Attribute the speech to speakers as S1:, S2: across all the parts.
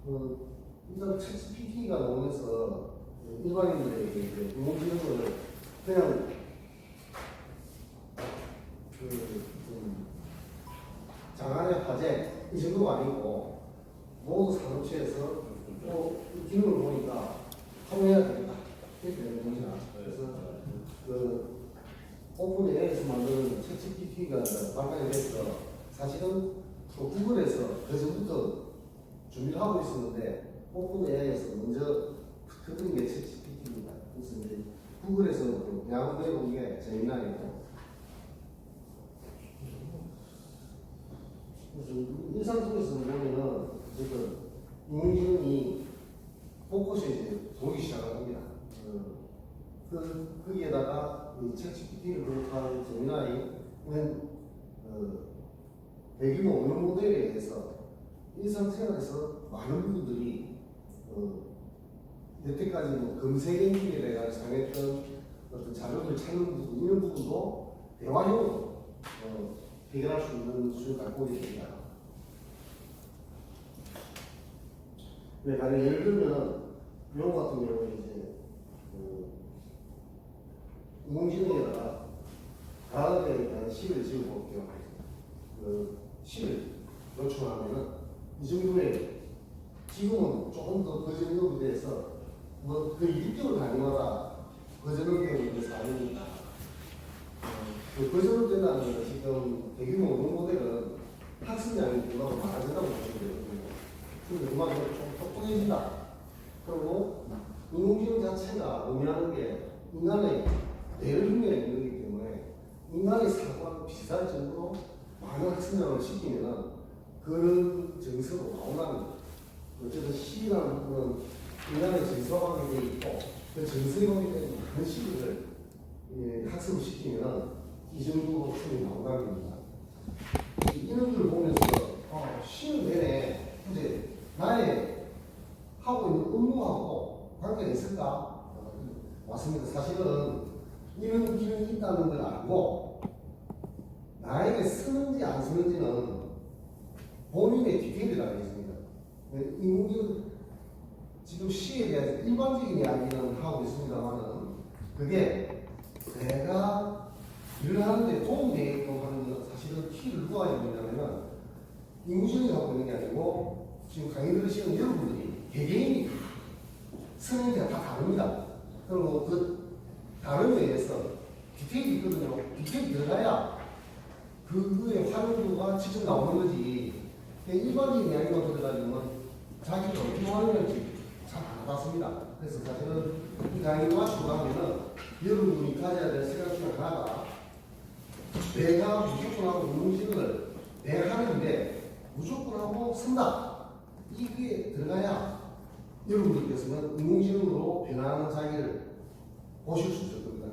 S1: 일단 챗GPT가 나오면서 일반인들에게 인공지능을 그냥 장안의 화제 이 정도가 아니고 모든 산업체에서 이 기능을 보니까 활용해야 되겠다 이렇게 되는 겁니다. 그래서 오픈 AI에서 만드는 챗GPT가 발간이 돼서 사실은 구글에서 그전부터 준비를 하고 있었는데 오픈 AI에서 먼저 터뜨린 게 챗GPT입니다. 그래서 이제 구글에서 야구해본 게 재미나이고 일상 속에서 보면은 지금 인공지능이 포커스에 이제 보기 시작합니다. 거기에다가 챗GPT를 비롯한 제미나이는 대규모 언어 모델에 의해서 일상생활에서 많은 부분들이 여태까지 검색 엔진에 대한 사용했던 어떤 자료를 찾는 부분 이런 부분도 대화형으로 해결할 수 있는 수준을 갖고 있습니다. 네, 가령 예를 들면 이런 것 같은 경우는 이제 인공지능에다가 가을에 대한 시를 지어볼게요. 시를 요청하면은 이 정도의 지금은 조금 더 버전업에 대해서 그 1개월 단위마다 버전업 되고 있는 사례입니다. 그 버전업 된다는 것은 지금 대규모 언어 모델은 학습량이 그만큼 많아진다고 보시면 되거든요. 그런데 그만큼 좀 똑똑해진다. 그리고 인공지능 자체가 의미하는 게 인간의 뇌를 흉내내 있는 거기 때문에 인간의 사고하고 비슷할 정도로 많은 학습량을 시키면은 그런 정서로 나오는 어쨌든 시라는 부분은 인간의 정서와 관계되어 있고 그 정서에 관계되는 많은 시를 학습을 시키면은 이 정도로 충분히 나온다는 겁니다. 이런 걸 보면서 시는 되네. 근데 나의 하고 있는 업무하고 관계가 있을까? 맞습니다. 사실은 이런 기능이 있다는 걸 알고 나에게 쓰는지 안 쓰는지는 본인의 디테일이라고 있습니다. 인공지능 지금 시에 대해서 일반적인 이야기는 하고 있습니다만은 그게 내가 일을 하는데 도움이 되게끔 하는 건 사실은 키를 누가 해야 되냐면은 인공지능이 갖고 있는 게 아니고 지금 강의 들으시는 여러분들이 개개인이 성향이 다 다릅니다. 그리고 그 다름에 의해서 디테일이 있거든요. 디테일이 들어가야 그의 활용도가 직접 나오는 거지. 일반적인 이야기만 들어가지고는 자기가 어떻게 활용할지 잘 안 받습니다. 그래서 사실은 이 강의를 마치고 나면은 여러분이 가져야 될 생각 중에 하나가 내가 무조건 하고 인공지능을 내가 하는데 무조건 하고 쓴다. 이게 들어가야 여러분들께서는 인공지능으로 변화하는 자기를 보실 수 있을 겁니다.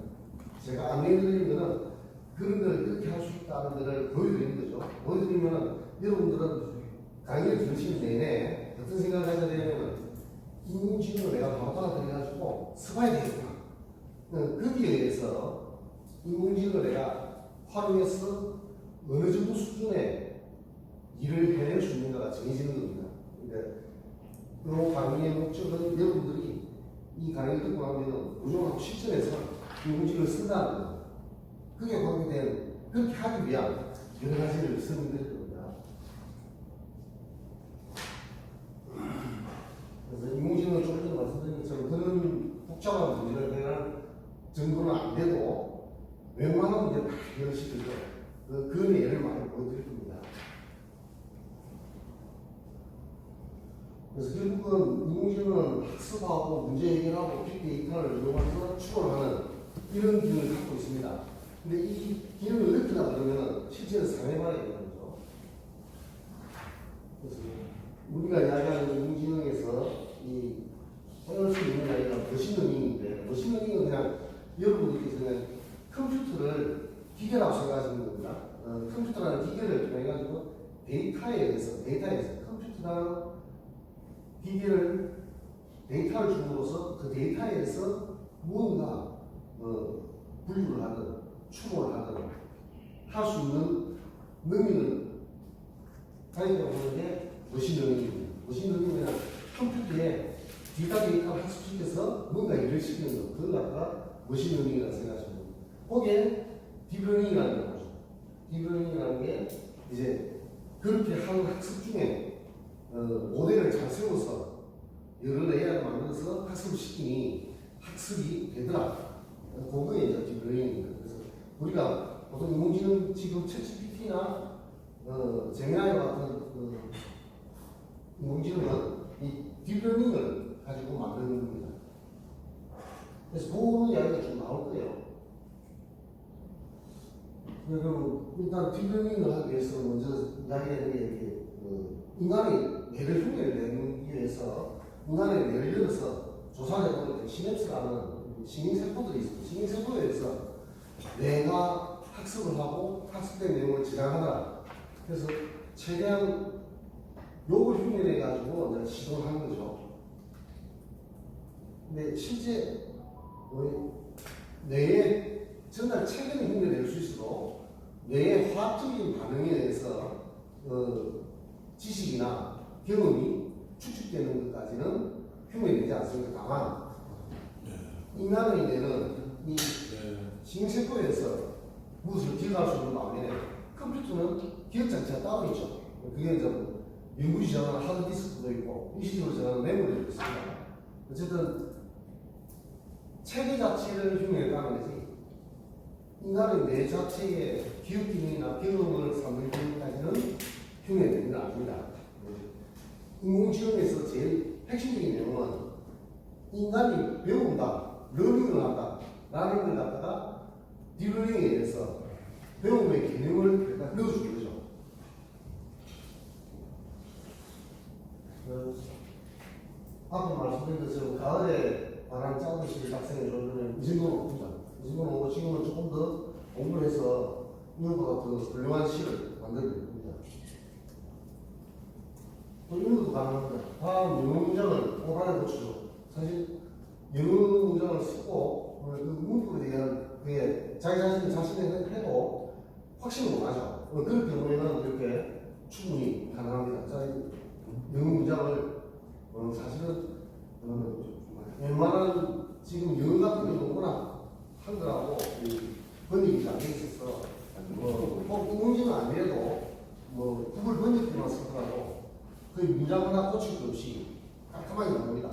S1: 제가 안내해드리는 거는 그런 걸 이렇게 할 수 있다는 것을 보여드리는 거죠. 보여드리면 여러분들은 강의를 들으시는 내내 어떤 생각을 하셔야 되냐면 인공지능을 내가 바로 따라들여가지고 써봐야 되겠구나. 거기에 의해서 인공지능을 내가 활용해서 어느 정도 수준의 일을 해낼 수 있는가가 정해지는 겁니다. 그러니까 그 강의의 목적은 여러분들이 이 강의를 듣고 나면 무조건 실전에서 인공지능을 쓴다는 겁니다. 그게 관계된 그렇게 하기 위한 여러 가지를 설명드릴 겁니다. 그래서 인공지능은 좀 전에 말씀드린 것처럼 그런 복잡한 문제를 해결할 정도는 안 돼도 웬만한 문제는 다 해결시키죠. 그런 예를 많이 보여드릴 겁니다. 그래서 결국은 인공지능은 학습하고 문제 해결하고 빅데이터를 이용해서 추론하는 이런 기능을 갖고 있습니다. 근데 이 기능을 넓히다 그러면 실제로 상해봐야 되는 거죠. 그래서 우리가 이야기하는 인공지능에서 이 해낼 수 있는 이야기가 머신러닝인데 머신러닝은 그냥 여러분들께서 그냥 컴퓨터를 기계라고 생각하시는 겁니다. 컴퓨터라는 기계를 통해가지고 데이터에서 컴퓨터라는 기계를 데이터를 줌으로써 그 데이터에서 무언가 분류를 하든 추론을 하든 할 수 있는 능력을 가지려고 하는 게 머신러닝입니다. 머신러닝은 컴퓨터에 데이터 데이터를 학습시켜서 뭔가 일을 시키는 거, 그걸 갖다가 머신러닝이라고 생각하시면 됩니다. 거기에 딥러닝이라는 거죠. 딥러닝이라는 게 이제 그렇게 하는 학습 중에 모델을 잘 세워서 여러 레이어를 만들어서 학습을 시키니 학습이 되더라. 그거에 이제 딥러닝입니다. 그래서 우리가 보통 인공지능 지금 챗GPT나 제미나이 같은 인공지능은 이 딥러닝을 가지고 만드는 겁니다. 그래서 그런 이야기가 좀 나올 거예요. 그럼 일단 딥러닝을 하기 위해서 먼저 이야기하는 게 이렇게 인간의 뇌를 흉내를 내기 위해서 인간의 뇌를 열어서 조사해보면 시냅스라는 신경세포들이 있습니다. 신경세포에 의해서 뇌가 학습을 하고 학습된 내용을 저장하라. 그래서 최대한 요걸 흉내내 가지고 이제 시도를 하는 거죠. 근데 실제 뇌에 정말 최근에 흉내낼 수 있어도 뇌의 화학적인 반응에 의해서 지식이나 경험이 추측되는 것까지는 흉내내지 않습니다. 다만 인간의 뇌는 이 신경세포에서 무엇을 기억할 수 있는 반면에 컴퓨터는 기억 장치가 따로 있죠. 그게 이제 메모리 저장하는 하드디스크도 있고 일시적으로 저장하는 메모리도 있습니다. 어쨌든 체계 자체를 흉내낸다는 거지 인간의 뇌 자체의 기억 기능이나 경험을 삼는 기능까지는 흉내내는 건 아닙니다. 인공지능에서 제일 핵심적인 내용은 인간이 배운다, 러닝을 한다 라는 걸 갖다가 딥러닝에 의해서 배움의 개념을 넣어주는 거죠. 앞서 말씀드린 것처럼 가을에 관한 짜오시를 작성해 주면 이 정도는 없습니다. 이 정도는 오고 지금은 조금 더 공부를 해서 이거보다 더 훌륭한 시를 만들게 됩니다. 또 이런 것도 가능합니다. 다음 영어 문장을 오란에 붙이죠. 사실 영어 문장을 쓰고 그 문법에 대한 그게 자기 자신의 해도 확신을 못 하죠. 그럴 경우에는 이렇게 충분히 가능합니다. 자, 영어 문장을 사실은 웬만한 지금 영어 같은 경우나 한글하고 번역이 잘 돼 있어서 꼭 인공지능 아니래도 구글 번역기만 쓰더라도 그 문장 하나 고칠 것 없이 깔끔하게 나옵니다.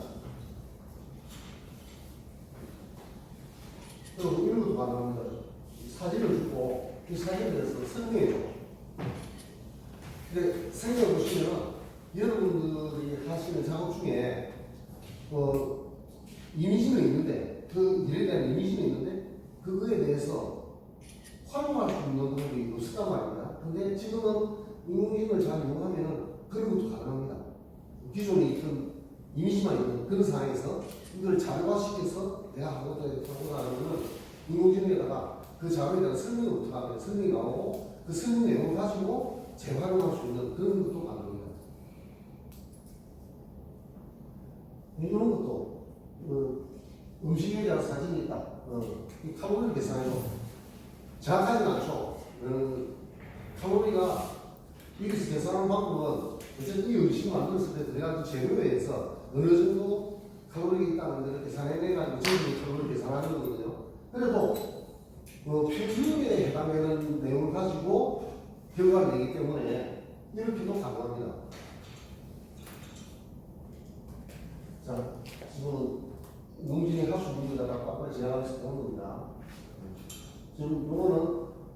S1: 그리고 이런 것도 가능합니다. 사진을 주고 이 사진에 대해서 설명해줘. 근데 생각해 보시면 여러분들이 하시는 작업 중에 이미지는 있는데 그 일에 대한 이미지는 있는데 그거에 대해서 활용할 수 있는 부분이 없었단 말입니다. 근데 지금은 인공지능을 잘 이용하면 그런 것도 가능합니다. 기존에 있던 이미지만 있는 그런 상황에서 이걸 자료화시켜서 내가 하고자 하는 것은 인공지능에다가 그 자료에 대한 설명을 어떻게 하면 설명이 나오고 그 설명 내용을 가지고 재활용할 수 있는 그런 것도 가능합니다. 이런 것도 음식에 대한 사진이 있다. 이 칼로리를 계산해서 정확하지는 않죠. 칼로리가 여기서 계산하는 방법은 어쨌든 이 음식을 만들었을 때 들어간 재료에 의해서 어느 정도 칼로리가 있다는 것을 계산해내가지고 전부 칼로리를 계산하는 거거든요. 그래도 표준에 해당되는 내용을 가지고 결과를 내기 때문에 이렇게도 가능합니다. 자, 지금 인공지능 학습 문제가 앞으로 진행하면서 온 겁니다. 지금 이거는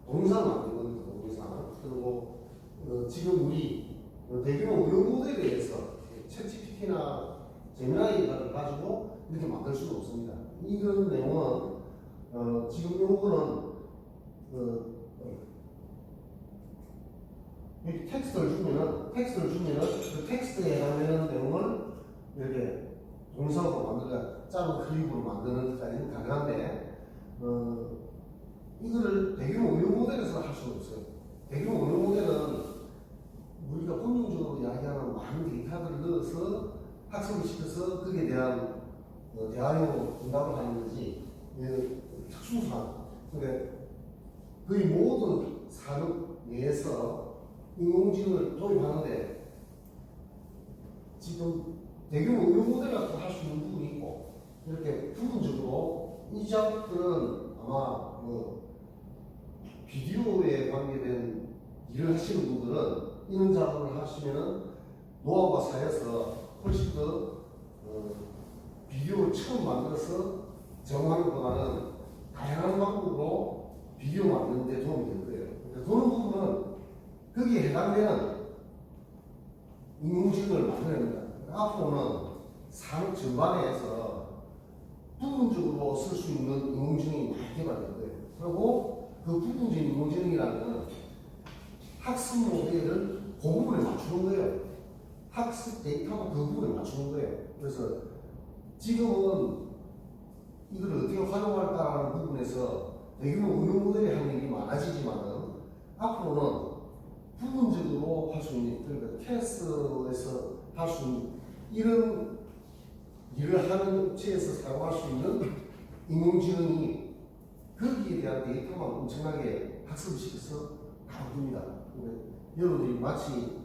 S1: 동영상 만든 겁니다. 동영상. 그리고 지금 우리 대규모 의료 모델에 의해서 챗GPT나 제미나이를 가지고 이렇게 만들 수는 없습니다. 이런 내용은 지금 요거는 이렇게 텍스트를 주면은 그 텍스트에 해당되는 내용을 이렇게 동영상으로 만들어 짧은 클립으로 만드는 것까지는 가능한데 이거를 대규모 의료 모델에서 할 수는 없어요. 대규모 의료 모델은 우리가 본능적으로 이야기하는 많은 데이터들을 넣어서 학습을 시켜서 거기에 대한 대화용으로 응답을 하는 거지 특수상 근데 거의 모든 산업 내에서 인공지능을 도입하는데 지금 대규모 의료 모델 같은 거 할 수 있는 부분이 있고, 이렇게 부분적으로 이 작업들은 아마 비디오에 관계된 일을 하시는 분들은 이런 작업을 하시면은 노하우가 쌓여서 훨씬 더 비디오를 처음 만들어서 제공하는 것보다는 다양한 방법으로 비디오 만드는 데 도움이 될 거예요. 그러니까 그런 부분은 거기에 해당되는 인공지능을 만들어냅니다. 앞으로는 산업 전반에서 부분적으로 쓸 수 있는 인공지능이 많이 개발될 거예요. 그리고 그 부분적인 인공지능이라는 건 학습 모델을 그 부분에 맞추는 거예요. 학습 데이터가 그 부분에 맞추는 거예요. 그래서 지금은 이걸 어떻게 활용할까라는 부분에서 대규모 응용 모델이 하는 일이 많아지지만은 앞으로는 부분적으로 할 수 있는, 그러니까 캐스에서 할 수 있는 이런 일을 하는 업체에서 사용할 수 있는 인공지능이 거기에 대한 데이터만 엄청나게 학습을 시켜서 나옵니다. 여러분들이 마치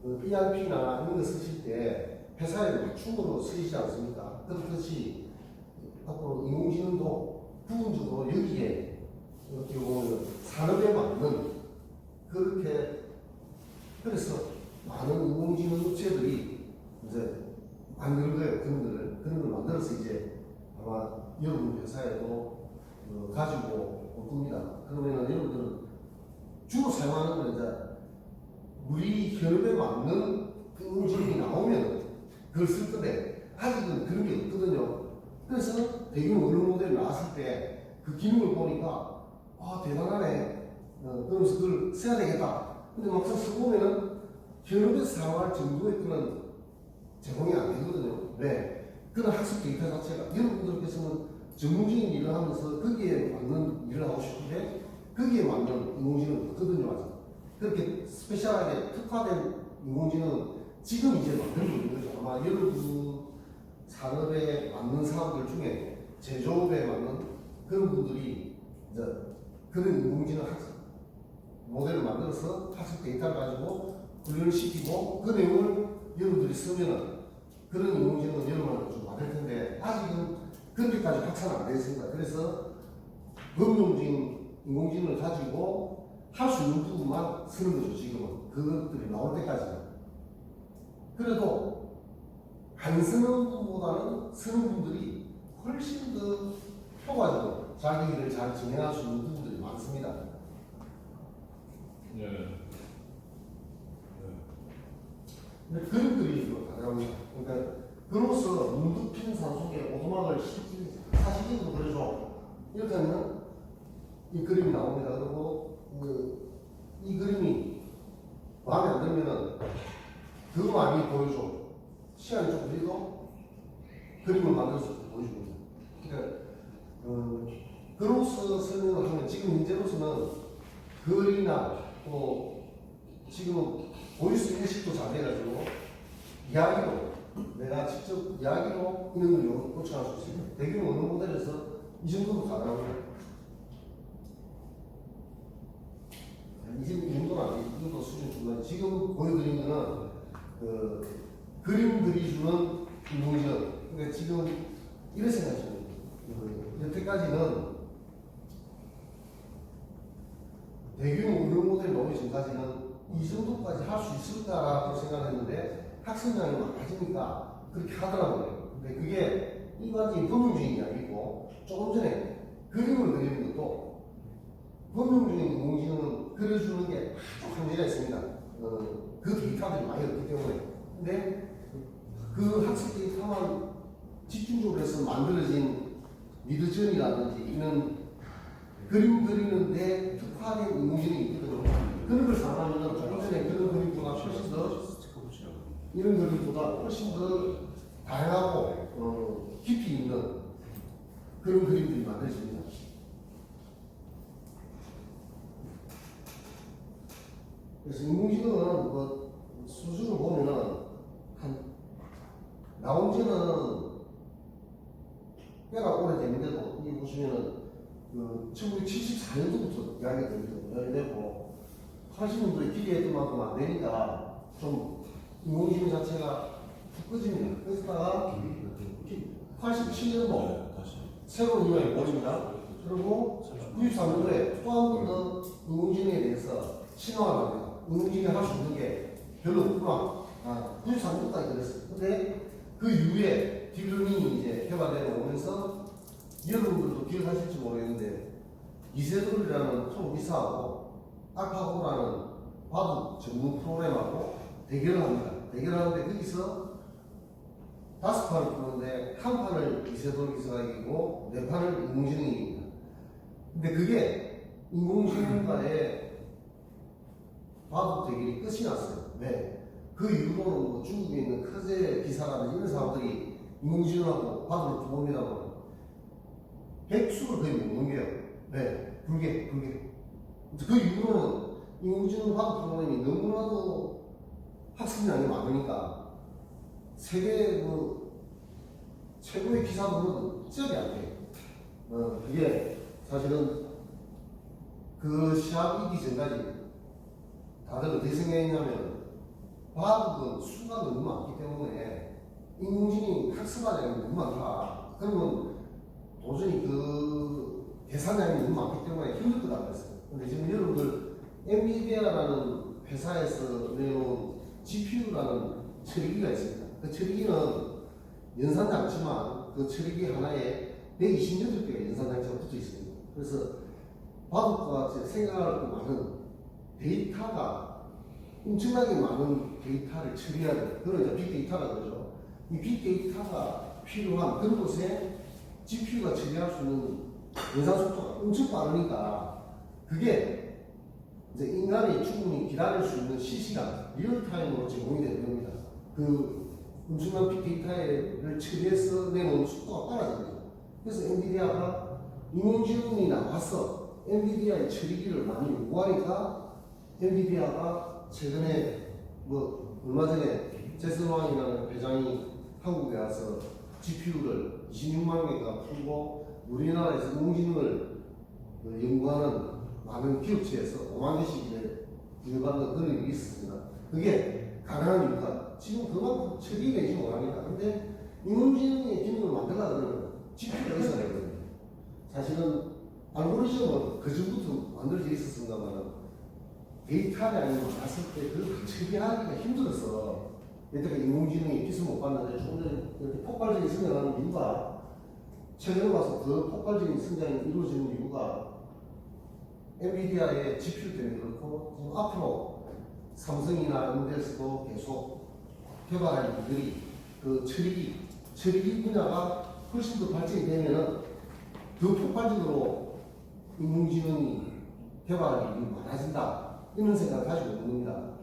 S1: ERP나 이런 거 쓰실 때 회사에 맞춤으로 쓰이지 않습니까? 그렇듯이 앞으로 인공지능도 부분적으로 여기에 어떻게 보면 산업에 맞는 그렇게 그래서 많은 인공지능 업체들이 이제 만드는 거예요. 그런 걸 만들어서 이제 아마 여러분 회사에도 가지고 올 겁니다. 그러면 여러분들은 주로 사용하는 건 이제 우리 현업에 맞는 인공지능이 나오면 그걸 쓸 건데 아직은 그런 게 없거든요. 그래서 대규모 언어 모델이 나왔을 때 그 기능을 보니까 아 대단하네. 그러면서 그걸 써야 되겠다. 근데 막상 써보면은 현업에서 사용할 정도의 그런 제공이 안 되거든요. 네. 그런 학습 데이터 자체가 여러분들께서는 전문적인 일을 하면서 거기에 맞는 일을 하고 싶은데 거기에 맞는 인공지능은 없거든요. 아직. 그렇게 스페셜하게 특화된 인공지능은 지금 이제 만들고 있는 거죠. 아마 여러분 산업에 맞는 사람들 중에 제조업에 맞는 그런 분들이 이제 그런 인공지능 학습 모델을 만들어서 학습 데이터를 가지고 훈련을 시키고 그 내용을 여러분들이 쓰면은 그런 인공지능은 여러분한테 좀 받을 텐데 아직은 그렇게까지 확산은 안 됐습니다. 그래서 범용적인 인공지능을 가지고 할 수 있는 부분만 쓰는 거죠. 지금은 그것들이 나올 때까지는. 그래도 안 쓰는 분보다는 쓰는 분들이 훨씬 더 효과적으로 자기 일을 잘 진행할 수 있는 부분들이 많습니다.
S2: 네.
S1: 근데 그림 그리기로 가능합니다. 그러니까 그로서 문득핀 산속에 오두막을 사실적으로 그려줘. 이렇게 하면 이 그림이 나옵니다. 그리고 이 그림이 마음에 안 들면은 더 많이 보여줘. 시간이 좀 걸리도 그림을 만들어서 보여줍니다. 그러니까 그로서 설명을 하면 지금 현재로서는 글이나 또 지금은 보이스 인식도 잘 돼가지고 이야기로 내가 직접 이야기로 이런 걸 요청할 수 있습니다. 대규모 언어 모델에서 이 정도도 가능합니다. 이 정도는 아니고 이 정도 수준 중간. 지금 보여드린 거는 그림 그리주는 인공지능. 그러니까 지금 이런 생각이죠. 여태까지는 대규모 언어 모델 나오기 전까지는 이 정도까지 할 수 있을까라고 생각했는데 학생량이 많아지니까 그렇게 하더라고요. 근데 그게 일반적인 범용적인 이야기고 조금 전에 그림을 그리는 것도 범용적인 인공지능은 그려주는 게 아주 한계가 있습니다. 그 데이터들이 많이 없기 때문에. 근데 그 학습 데이터만 집중적으로 해서 만들어진 미드전이라든지 이런 그림 그리는데 특화된 인공지능이 있거든요. 그런 걸 사용하면 조금 전에 그런 그림보다 훨씬 더 이런 그림보다 훨씬 더 다양하고 깊이 있는 그런 그림들이 만들어집니다. 그래서 인공지능은 수준을 보면은 나온 지는 꽤나 오래됐는데도 여기 보시면은 1974년도부터 이야기가 되고 80년도에 기대했던 만큼 안 되니까 좀 인공지능 자체가 툭 꺼집니다. 그러다가 87년도
S2: 다시.
S1: 새로운 이론이 보입니다. 그리고 93년도에 또 한 번 더 인공지능에 대해서 신화를 합니다. 인공지능이 할 수 있는 게 별로 없구나. 93년도까지 그랬어요. 근데 그 이후에 딥러닝이 이제 개발되어 오면서 여러분들도 기억하실지 모르겠는데 이세돌이라는 톰 이사하고 알파고라는 바둑 전문 프로그램하고 대결을 합니다. 대결하는데 거기서 5판을 푸는데 한 판을 이세돌 기사가 이기고 4판을 인공지능이 이깁니다. 근데 그게 인공지능과의 바둑 대결이 끝이 났어요. 네. 그 이후로는 뭐 중국에 있는 커제 기사라든지 이런 사람들이 인공지능하고 바둑을 두봅니다만 백수를 거의 못 넘겨요. 네. 불게. 그 이후로는 인공지능 바둑 프로그램이 너무나도 학습량이 많으니까 세계 그 최고의 기사들은 지적이 안 돼요. 그게 사실은 그 시합 이기 전까지 다들 어떻게 생각했냐면 바둑은 수가 너무 많기 때문에 인공지능이 학습하려면 너무 많다. 그러면 도저히 그 계산량이 너무 많기 때문에 힘들 거다 그랬어요. 근데 지금 여러분들 엔비디아라는 회사에서 내놓은 GPU라는 처리기가 있습니다. 그 처리기는 연산장치만 그 처리기 하나에 128개가 연산장치가 붙어 있습니다. 그래서 바둑과 생각할 그 많은 데이터가 엄청나게 많은 데이터를 처리해야 돼요. 그걸 이제 빅데이터라 그러죠. 이 빅데이터가 필요한 그런 곳에 GPU가 처리할 수 있는 연산 속도가 엄청 빠르니까 그게 이제 인간이 충분히 기다릴 수 있는 실시간, 리얼타임으로 제공이 되는 겁니다. 그 엄청난 빅데이터를 처리해서 내놓은 속도가 빨라집니다. 그래서 엔비디아가 인공지능이 나와서 엔비디아의 처리기를 많이 요구하니까 엔비디아가 최근에 뭐 얼마 전에 제슨왕이라는 회장이 한국에 와서 GPU를 26만 개가 풀고 우리나라에서 인공지능을 연구하는 많은 기업체에서 5만 개씩 일반적으로 그런 일이 있었습니다. 그게 가능한 이유가 지금 그만큼 처리되지 못합니다. 근데 인공지능의 기능을 만들려고 그러면 GPU가 있어야 되거든요. 사실은 알고리즘은 그 전부터 만들어져 있었습니다만 데이터량이 많았을 때 그걸 처리하기가 힘들어서 예전에 인공지능이 빛을 못 봤는데 조금 전에 이렇게 폭발적인 성장하는 이유가 최근에 와서 그 폭발적인 성장이 이루어지는 이유가 엔비디아의 GPU 때문에 그렇고 지금 앞으로 삼성이나 인텔에서도 계속 개발할 일들이 그 처리기 분야가 훨씬 더 발전이 되면은 더 폭발적으로 인공지능이 개발할 일이 많아진다. 이런 생각을 가지고 있는 겁니다.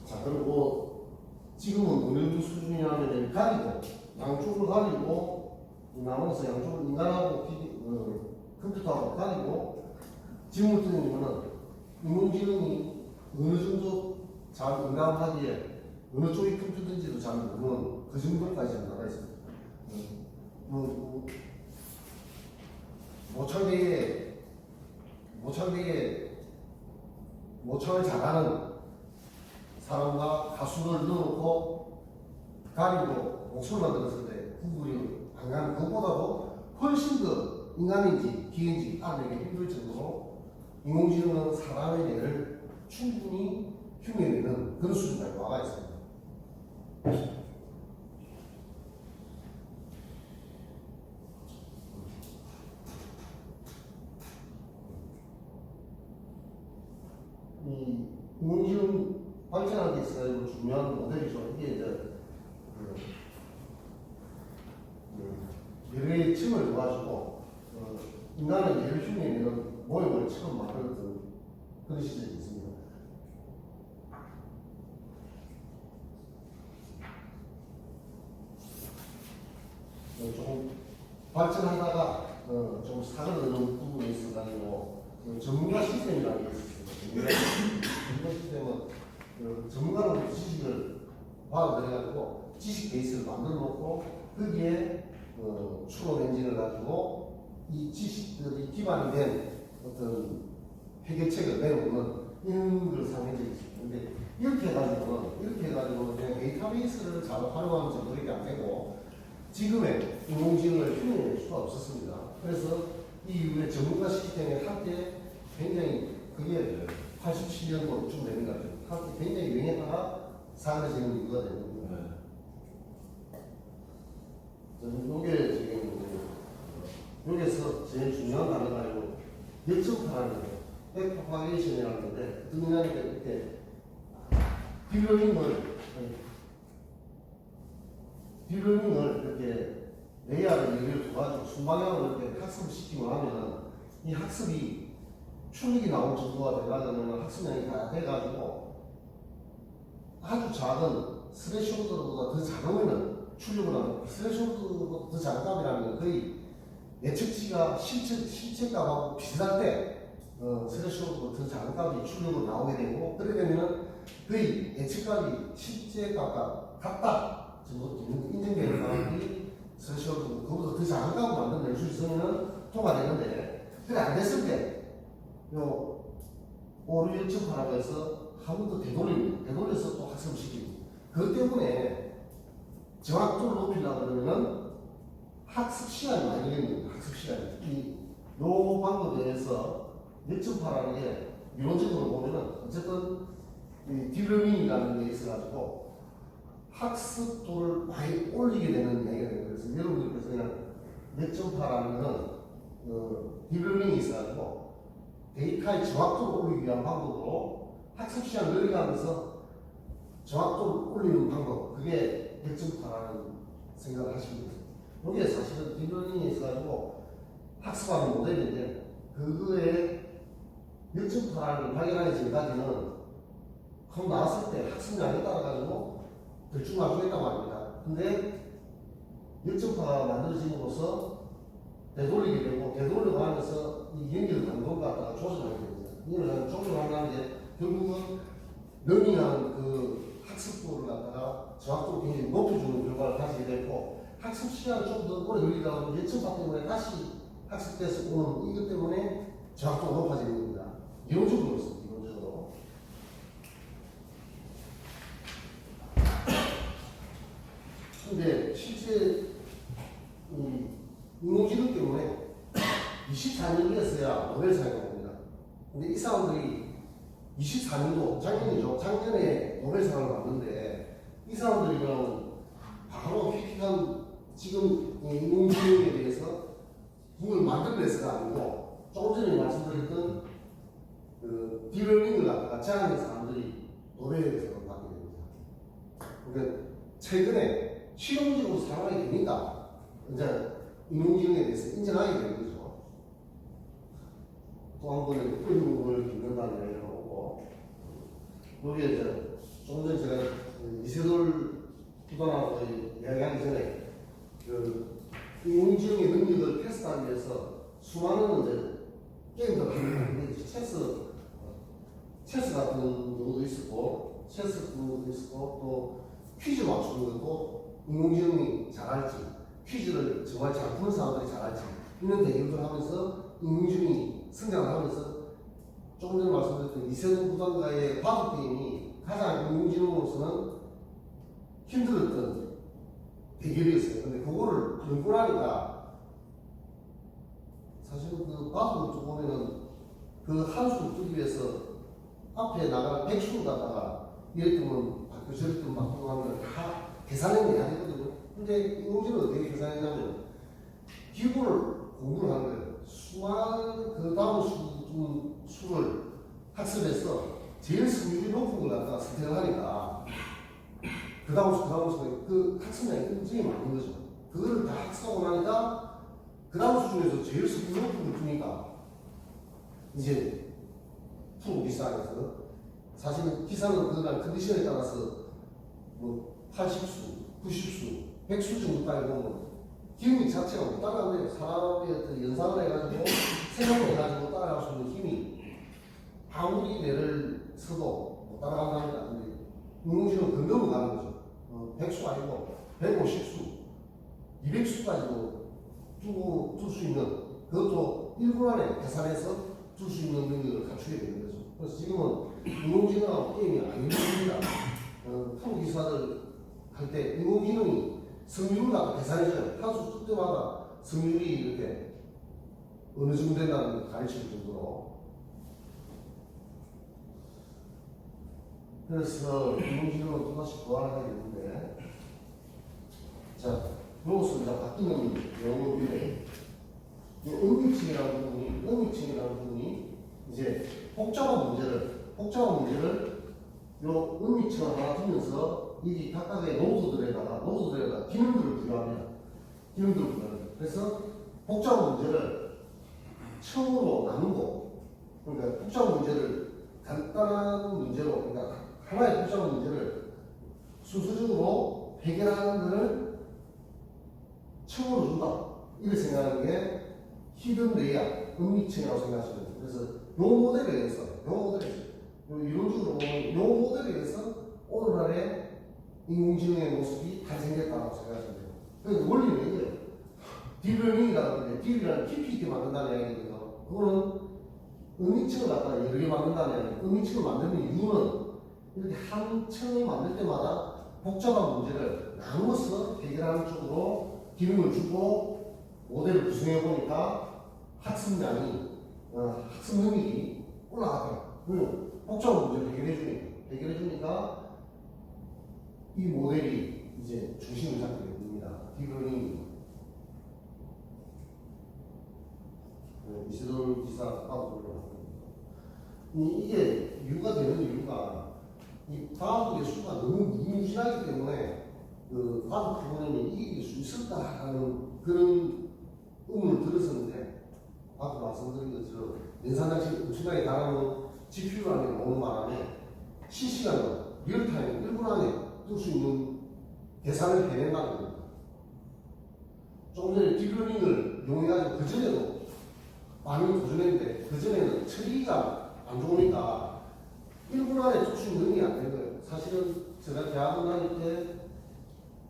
S1: 자, 그리고 지금은 어느 정도 수준이냐면 가리고, 양쪽을 가리고, 나머지 양쪽을 인간하고 컴퓨터하고 가리고, 질문을 드리면은 인공지능이 어느 정도 잘 응답하기에 어느 쪽이 컴퓨터인지도 잘 모르는 그 정도까지 나가 있습니다. 모창을 잘하는 사람과 가수를 넣어놓고 가리고 목소리 만들었을 때 구분이 안 가는 것보다도 훨씬 더 인간인지 기계인지 알아내기 힘들 정도로 인공지능은 사람의 뇌를 충분히 흉내내는 그런 수준까지 와가 있습니다. 이 인공지능 발전하는 데 있어서 중요한 모델이죠. 이게 이제 뇌의 층을 도와주고 인간의 뇌를 흉내내는 모형을 처음 만들었던 그런 시절이 있습니다. 조금 발전하다가 좀 사그러는 부분이 있어가지고 전문가 시스템이라는 게 있었습니다. 전문가 시스템은 전문가로부터 지식을 받아들여가지고 지식 베이스를 만들어 놓고 거기에 추론 엔진을 가지고 이 지식들이 기반이 된 어떤 해결책을 내놓는 이런 걸 상해져 있습니다. 근데 이렇게 해가지고는 그냥 데이터베이스를 잘 활용하면 정도밖에 안 되고 지금의 인공지능을 흉내낼 수가 없었습니다. 그래서 이 이후에 전문가 시스템에 한때 굉장히 그게 87년도쯤 되는 것 같아요. 한때 굉장히 유행했다가 사라지는 이유가 되는 겁니다. 이게 지금 여기서 제일 중요한 단어가 아니고 역전파라는 거예요. 백프로파게이션이라는 건데 어떤 의미냐면 이렇게 딜러닝을 이렇게 레이아를 예를 들어가지고 순방향으로 이렇게 학습을 시키고 하면 이 학습이 출력이 나올 정도가 돼가지고 학습량이 다 돼가지고 아주 작은 스레시홀드보다 더 작으면은 출력을 하는 스레시홀드보다 더 작은 값이라면 거의 예측치가 실제 값하고 비슷할 때 스레시홀드보다 더 작은 값이 출력으로 나오게 되고 그렇게 되면은 거의 예측값이 실제 값과 같다 정도 인정되는 값이 스레시홀드 그보다 더 작은 값을 만들어낼 수 있으면 통과되는데 그래 안 됐을 때 요 오류 예측하라고 해서 한 번 더 되돌려서 또 학습을 시키고 그것 때문에 정확도를 높이려고 그러면은 학습 시간이 많이 걸립니다. 학습 시간이 요 방법에 대해서 역전파라는 게 이론적으로 보면은 어쨌든 이 딜러닝이라는 게 있어가지고 학습도를 많이 올리게 되는 얘기가 되는 거예요. 그래서 여러분들께서 그냥 역전파라는 거는 딜러닝이 있어가지고 데이터의 정확도를 올리기 위한 방법으로 학습 시간을 늘려가면서 정확도를 올리는 방법 그게 역전파라는 생각을 하시면 됩니다. 이게 사실은 딥러닝에 있어가지고 학습하는 모델인데 그거에 역전파를 발견하기 전까지는 그럼 나왔을 때 학습량에 따라가지고 대충 맞추겠다고 합니다. 근데 역전파가 만들어짐으로써 되돌리게 되고 되돌리고 하면서 이 연결 방법 갖다가 조절하게 됩니다. 이걸 조절한다는 게 결국은 러닝하는 그 학습도를 갖다가 정확도를 굉장히 높여주는 결과를 가지게 되고 학습 시간을 좀 더 오래 걸리다 보면 예측파 때문에 다시 학습돼서 오는 이것 때문에 정확도가 높아지는 겁니다. 이론적으로 그렇습니다. 이론적으로. 근데 실제 인공지능 때문에 24년이었어야 노벨상이 옵니다. 근데 이 사람들이 24년도 작년이죠. 작년에 노벨상을 받는데 이 사람들이 그냥 바로 획기한 지금 인공지능에 대해서 그걸 만들어내서가 아니고 조금 전에 말씀드렸던 그 딥러닝을 갖다가 제안한 사람들이 노벨상을 받게 됩니다. 그러니까 최근에 실용적으로 사용하게 되니까 이제 인공지능에 대해서 인정하게 되는 거죠. 또 한 번은 의무를 듣는다는 얘기를 하고 여기에 이제 조금 전에 제가 이세돌 부단하고 이야기하기 전에 그 인공지능의 능력을 테스트하기 위해서 수많은 이제 게임들을 합니다. 체스 같은 경우도 있었고 체스도 있었고 또 퀴즈 맞추는 것도 인공지능이 잘할지 퀴즈를 정말 잘 푸는 사람들이 잘할지 이런 대결을 하면서 인공지능이 성장을 하면서 조금 전에 말씀드렸던 이세돌 부단과의 바둑 게임이 가장 인공지능으로서는 힘들었던 대결이었어요. 근데 그거를 연구를 하니까 사실은 그 바둑을 보면은 그 한 수를 뜨기 위해서 앞에 나가는 백수를 갖다가 이랬더면 바뀌고 저랬더면 바뀌고 하면 다 계산해내야 되거든요. 근데 인공지능은 어떻게 계산했냐면 기본을 공부를 하는 거예요. 수많은 그 다음 수를 학습해서 제일 승률이 높은 걸 갖다가 선택을 하니까 그 다음 수, 그 학습량이 굉장히 많은 거죠. 그거를 다 학습하고 나니까 그 다음 수 중에서 제일 승률 높은 걸 주니까 이제 프로 기사에서 사실은 기사는 그날 컨디션에 따라서 뭐 80수, 90수, 100수 정도까지 보면 기운이 자체가 못 따라가는데 사람의 어떤 연상을 해가지고 생각을 해가지고 따라갈 수 있는 힘이 아무리 뇌를 써도 못 따라간다는 건데 인공지능은 그 넘어가는 거죠. 100수 아니고 150수, 200수까지도 둘 수 있는 그것도 1분 안에 계산해서 둘 수 있는 능력을 갖추게 되는 거죠. 그래서 지금은 인공지능하고 게임이 아닙니다. 프로기사들 할 때 인공지능이 승률을 갖다 계산해줘요. 한수 쓸 때마다 승률이 이렇게 어느 정도 된다는 걸 가르칠 정도로. 그래서 인공지능은 또다시 보완하게 되는데, 자, 이것을 이제 바뀌는 영역인데, 이 은미층이라는 부분이 이제 복잡한 문제를 요 은미층을 하나 두면서 이 각각의 노드들에다가 기능들을 부여합니다. 그래서 복잡한 문제를 층으로 나누고, 그러니까 복잡한 문제를 간단한 문제로, 그러니까 하나의 복잡한 문제를 순서적으로 해결하는 것을 층으로 준다. 이렇게 생각하는 게 히든 레이아웃, 은미층이라고 생각하시면 돼요. 그래서 요 모델에 의해서, 이론적으로 보면 요 모델에 의해서 오늘날의 인공지능의 모습이 발생됐다고 생각하시면 돼요. 그러니까 원리는 이거예요. 딥러닝이라는 게, 딥이라는 깊이 있게 만든다는 이야기거든요. 그거는 은미층을 갖다가 여러 개 만든다는 이야기예요. 은미층을 만드는 이유는 이렇게 한 층을 만들 때마다 복잡한 문제를 나누어서 해결하는 쪽으로 기능을 주고 모델을 구성해 보니까 학습량이, 학습 능력이 올라가더라고요. 그리고 복잡한 문제를 해결해 주니까 이 모델이 이제 중심을 잡게 됩니다. 딥러닝. 이세돌 기사 하고 이게 이유가 되는 이유가 이 과학의 수가 너무 무궁무진하기 때문에 그 과학 프로그램이 이길 수 있을까 하는 그런 의문을 들었었는데, 아까 말씀드린 것처럼 연산장치 엄청나게 다가오는 GPU라는 게 오는 바람에 실시간으로 리얼타임 1분 안에 뜰 수 있는 계산을 해낸다는 겁니다. 조금 전에 딥러닝을 이용해가지고 그전에도 많이 도전했는데 그전에는 처리가 안 좋으니까 1분 안에 뜰 수 있는 능력이 안 된 거예요. 사실은 제가 대학원 다닐 때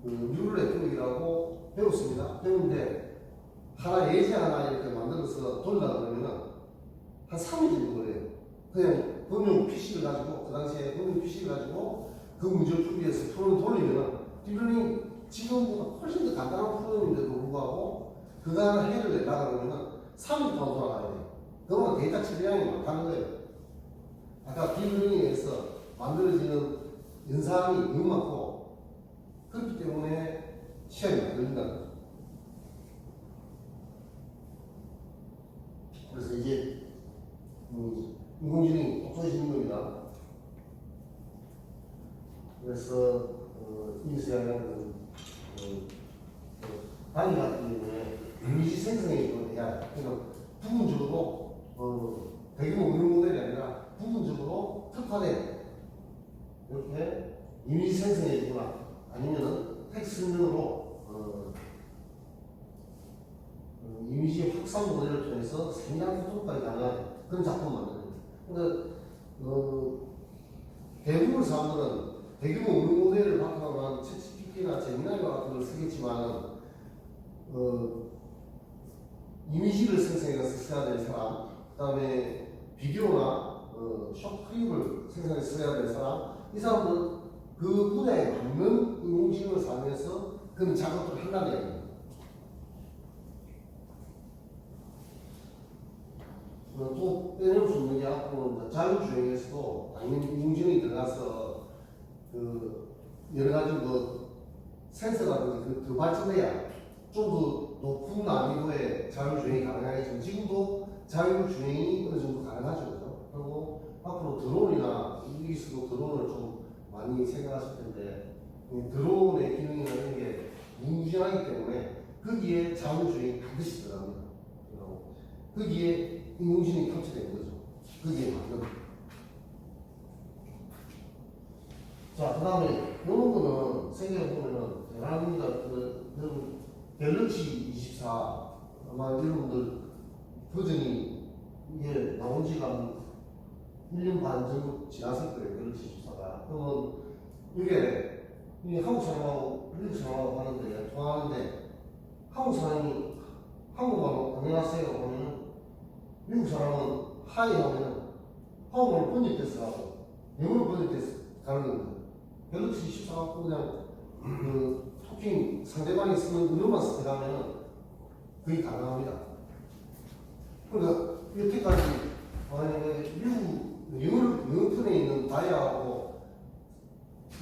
S1: 뉴럴 네트워크라고 배웠습니다. 배우는데 예제 하나 이렇게 만들어서 돌리다 보면은 한 3일 정도 걸려요. 그냥 범용 PC를 가지고, 그 당시에 범용 PC를 가지고 그 문제를 풀기 위해서 프로그램을 돌리면은 딥러닝 지금보다 훨씬 더 간단한 프로그램인데도 불구하고 그거 하나 해를 내려고 그러면은 3일 동안 돌아가야 돼요. 그러면 데이터 처리량이 많다는 거예요. 아까 딥러닝에 의해서 만들어지는 연산이 너무 많고, 그렇기 때문에 시간이 많이 걸린다는 거죠. 그래서 이제 인공지능이 똑똑해지는 겁니다. 그래서 여기서 이야기하는 단위 같은 경우에 이미지 생성에 해야 돼. 그러니까 부분적으로 대규모 운영 모델이 아니라 부분적으로 특화된 이렇게 이미지 생성해 주거나 아니면은 텍스트 능력으로 이미지 확산 모델을 통해서 생략 소통까지 가능한 그런 작품을 만드는 거예요. 그러니까 대부분 사람들은 대규모 운영 모델을 바탕으로 한 챗GPT나 제미나이와 같은 걸 쓰겠지만 이미지를 생성해서 써야 될 사람, 그 다음에 비디오나 숏 클립을 생성해서 써야 될 사람, 이 사람들은 그 분야에 맞는 인공지능을 사용해서 그런 작업을 한다는 얘기입니다. 또 빼놓을 수 있는 게 앞으로 자율주행에서도 당연히 인공지능이 들어가서 여러 가지 센서라든지 더 발전해야 좀 더 높은 난이도의 자율주행이 가능하겠지만 지금도 자율주행이 어느 정도 가능하죠. 그죠? 그리고 앞으로 드론이나 여기서도 드론을 좀 많이 생각하실 텐데 드론의 기능이나 이런 게 무궁무진하기 때문에 거기에 자율주행이 반드시 들어갑니다. 거기에 인공지능이 탑재된 거죠. 거기에 맞는. 자, 그 다음에 이런 거는 생각해보면은 대단합니다. 여러분 갤럭시 24 아마 여러분들 버전이 이게 나온 지가 한 1년 반 정도 지났을 거예요. 갤럭시 24가. 그러면 이게 한국 사람하고 미국 사람하고 하는데 통화하는데 한국 사람이 한국말로 안녕하세요 하면은 미국 사람은 하이 하면은 화음으로 번역돼서 가고 영어로 번역돼서 가는 겁니다. 갤럭시 14 갖고 그냥 그 토킹 상대방이 쓰는 음료만 선택하면 그게 가능합니다. 그러니까 여태까지 만약에 영어 편에 있는 다이아하고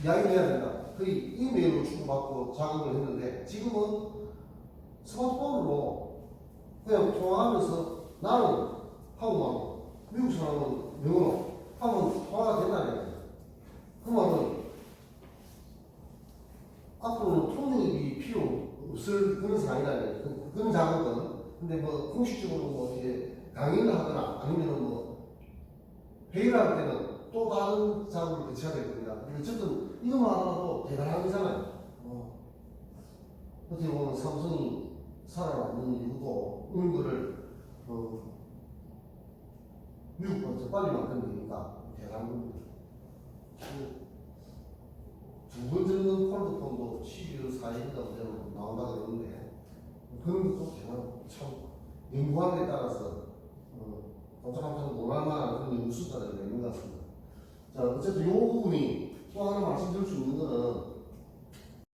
S1: 이야기해야 된다. 거의 이메일로 주고받고 작업을 했는데 지금은 스마트폰으로 그냥 통화하면서 나는 한국말로 미국 사람은 영어로 하면 통화가 된다는 거예요. 그 말은 앞으로는 통역이 필요 없을 그런 상황이라는 거예요. 그런 작업은. 근데 뭐 공식적으로 뭐 이제 강의를 하거나 아니면은 뭐 회의를 할 때는 또 다른 작업을 거쳐야 되거든요. 어쨌든 이것만 하더라도 대단한 거잖아요. 어떻게 보면 삼성이 살아남는 이유도 이런 거를 미국보다 더 빨리 만든 거니까 대단한 겁니다. 두 번째는 폴더폰도 12월 4일인가 나온다 그러는데 그런 것도 참 연구하는 데 따라서 깜짝깜짝 놀랄만한 그런 연구 수단이 있는 것 같습니다. 자, 어쨌든 이 부분이 또 하나 말씀드릴 수 있는 거는